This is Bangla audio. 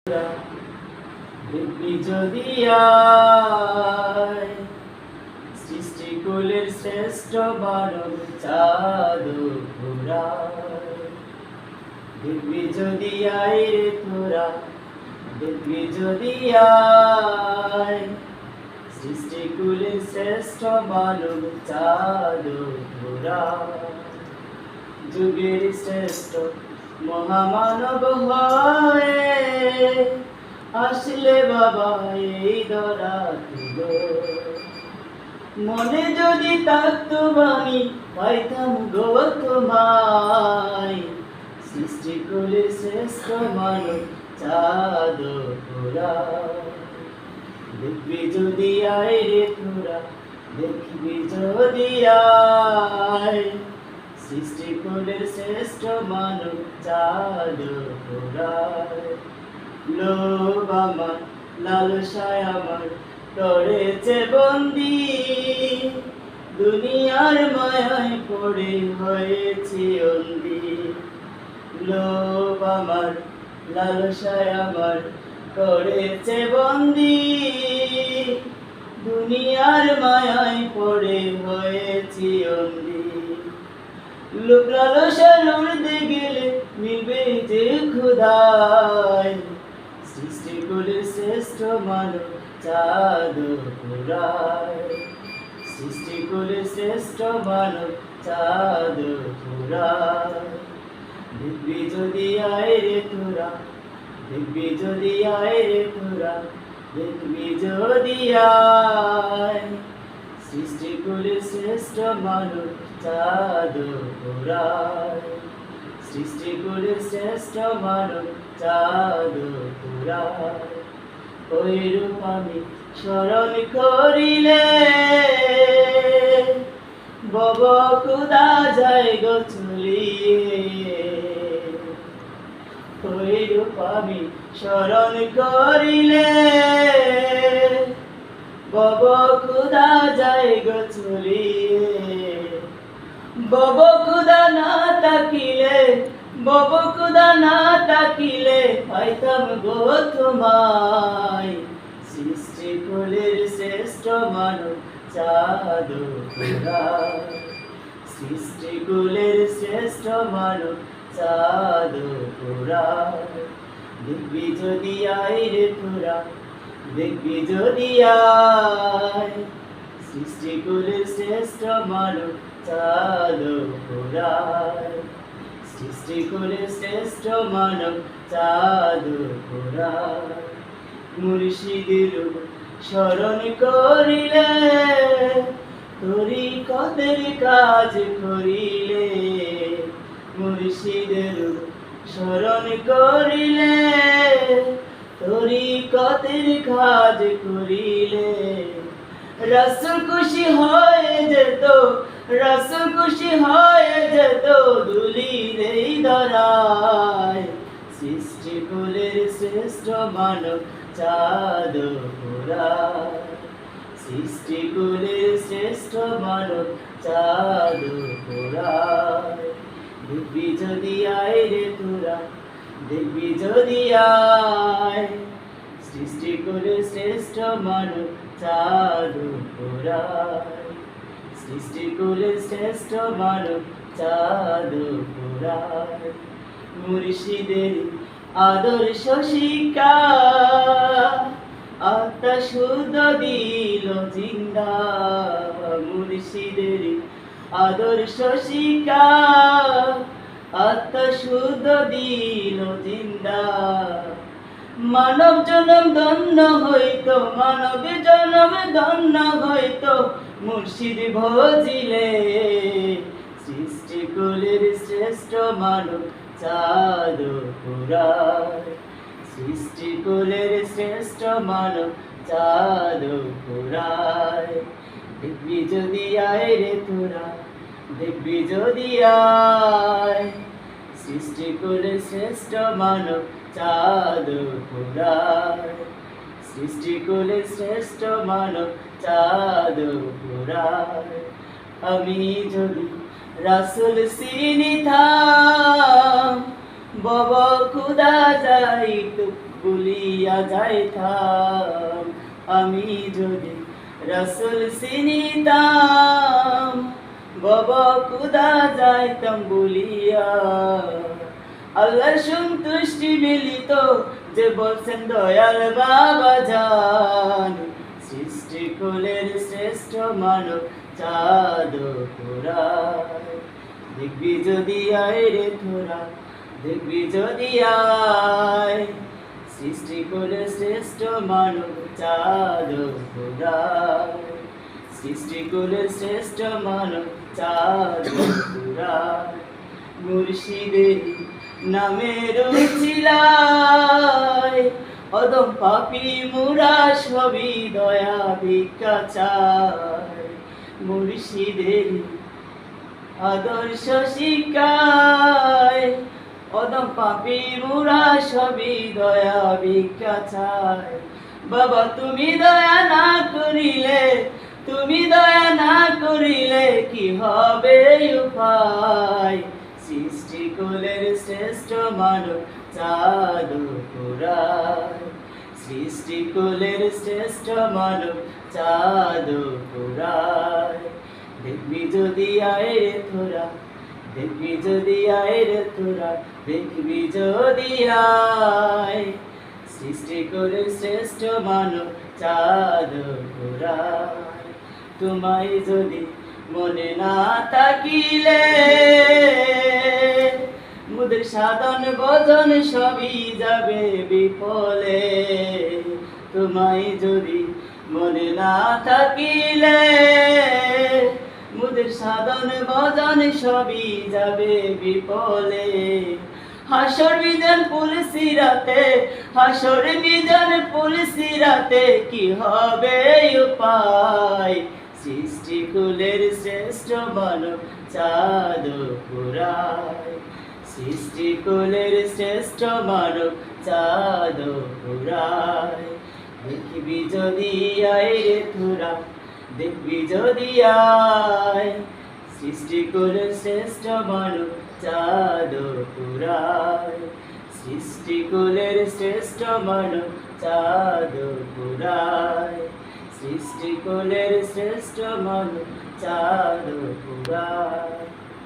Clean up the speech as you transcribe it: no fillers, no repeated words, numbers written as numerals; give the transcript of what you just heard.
দেখবি যদি সৃষ্টিকুলের শ্রেষ্ঠ মানব চাঁদ ঘোরায়। দেখবি যদি রে তোরা, দেখবি যদি সৃষ্টিকুলের শ্রেষ্ঠ মানব চাঁদ ঘোরায়। যুগের শ্রেষ্ঠ মহামানব হয়ে আসলে বাবা এই ধরা তুলো। মনে যদি থাকতো বাণী পাইতাম গো তোমায়। সৃষ্টি করে শ্রেষ্ঠ মানব চাঁদ ঘোরায়। দেখবি যদি রে তোরা, দেখবি যদি সৃষ্টি করে শ্রেষ্ঠ মানব চাঁদ ঘোরায়। লোভ আমার, লালসায় আমার করেছে বন্দি, দুনিয়ার মায়ায় পড়ে হয়েছি অন্দি। লোভ আমার, লালসায় আমার করেছে বন্দি, দুনিয়ার মায়ায় পড়ে হয়েছি অন্দি। লোভ লালসার উড়তে গেলে মিলবে যে খোদায়। সৃষ্টি করে শ্রেষ্ঠ মানব চাঁদ ঘোরায়। সৃষ্টি করে শ্রেষ্ঠ মানব চাঁদ ঘোরায়। দেখবি যদি রে তোরা, দেখবি যদি রে তোরা, দেখবি যদি সৃষ্টি করে শ্রেষ্ঠ মানব চাঁদ ঘোরায়। সৃষ্টি করে শ্রেষ্ঠ মানব চাঁদ ঘোরায়। ওই রূপ আমি স্মরণ করিলে বব খুদা যায় গো চলিয়ে। ওই রূপ আমি স্মরণ করিলে বব খুদা যায় গো চলিয়ে। বব খুদা না তাকিলে, বব খুদা না তাকিলে পাইতাম গো তোমায়। সৃষ্টি কুলের শ্রেষ্ঠ মানব চাঁদ ঘোরায়। সৃষ্টি কুলের শ্রেষ্ঠ মানব চাঁদ ঘোরায়। দেখবি যদি রে তোরা, দেখবি যদি সৃষ্টি কুলের শ্রেষ্ঠ মানব চাঁদ ঘোরায়। সৃষ্টি করে শ্রেষ্ঠ মানব চাঁদ ঘোরায়। মুর্শিদের স্মরণ করিলে তরিকতের কাজ করিলে। মুর্শিদের স্মরণ করিলে তরিকতের কাজ করিলে। রাসূল খুশি হয়ে যেত, রাসূল খুশি হয়ে যেত দুলির এই ধরায়। সৃষ্টি কুলের শ্রেষ্ঠ মানব চাঁদ ঘোরায়। সৃষ্টি কুলের শ্রেষ্ঠ মানব চাঁদ ঘোরায়। দেখবি যদি রে তোরা, দেখবি যদি সৃষ্টি কুলের শ্রেষ্ঠ মানব চাঁদ ঘোরায়। সৃষ্টি কুলের শ্রেষ্ঠ মানব চাঁদ ঘোরায়। মুর্শিদের আদর্শ শিক্ষা আত্মা শুদ্ধ দিল জিন্দা। মুর্শিদের আদর্শ শিক্ষা আত্মা শুদ্ধ দিল জিন্দা। মানব জনম ধন্য হইতো, মানব জনম ধন্য হইতো মুর্শিদ ভজিলে। সৃষ্টি কুলের শ্রেষ্ঠ মানব চাঁদ ঘোরায়। সৃষ্টি কুলের শ্রেষ্ঠ মানব চাঁদ ঘোরায়। দেখবি যদি রে তোরা, দেখবি যদি সৃষ্টি কুলের শ্রেষ্ঠ মানব চাঁদ ঘোরায়। সৃষ্টি কুলের শ্রেষ্ঠ মানব চাঁদ ঘোরায়। আমি যদি রাসূল চিনিতাম বব খুদা যাইত ভুলিয়া যাইতাম। আমি যদি রাসূল চিনিতাম, বাবা খুদা যাইতাম বলিয়া। আল্লাহর সন্তুষ্টি মিলিত যে বলছেন দয়াল বাবা জান, সৃষ্টিকুলের শ্রেষ্ঠ মানব চাঁদ পুরায়। দেখবি যদি আয় রে তোরা, দেখবি যদি আয়, সৃষ্টিকুলের শ্রেষ্ঠ মানব চাঁদ পুরায়। সৃষ্টিকুলের শ্রেষ্ঠ মানব চাঁদ পুরায়। মুর্শিদের নামের উছিলায় অদম পাপী মুরা সবই দয়া ভিক্ষা চায়। মুর্শিদের আদর্শ শিকায় অদম পাপী মুরা সবই দয়া ভিক্ষা চায়। বাবা তুমি দয়া না করিলে, তুমি দয়া না করিলে কি হবে উপায়। সৃষ্টিকুলের শ্রেষ্ঠ মানব চাঁদ পুরায়। সৃষ্টিকুলের শ্রেষ্ঠ মানব চাঁদ পুরায়। দেখবি যদি আয় রে তোরা, দেখবি যদি আয় রে তোরা, দেখবি যদি আয়, সৃষ্টিকুলের শ্রেষ্ঠ মানব চাঁদ পুরায়। তোমায় যদি মনে না থাকিলে, মুদের সাধন ভজন সবই যাবে বিফলে। তোমায় যদি মনে না থাকিলে, মুদের সাধন ভজন সবই যাবে বিফলে। হাসর মিজান পুলিশি রাতে, হাসর মিজান পুলিশি রাতে কি হবে উপায়। সৃষ্টিকুলের শ্রেষ্ঠ মানব চাঁদ পুরায়। সৃষ্টিকুলের শ্রেষ্ঠ মানব চাঁদ পুরায়। দেখবি যদি আয় রে তোরা, দেখবি যদি আয়, সৃষ্টিকুলের শ্রেষ্ঠ মানব চাঁদ পুরায়। সৃষ্টিকুলের শ্রেষ্ঠ মানব চাঁদ পুরায়। সৃষ্টিকুলের শ্রেষ্ঠ মানব চাঁদ পুরায়।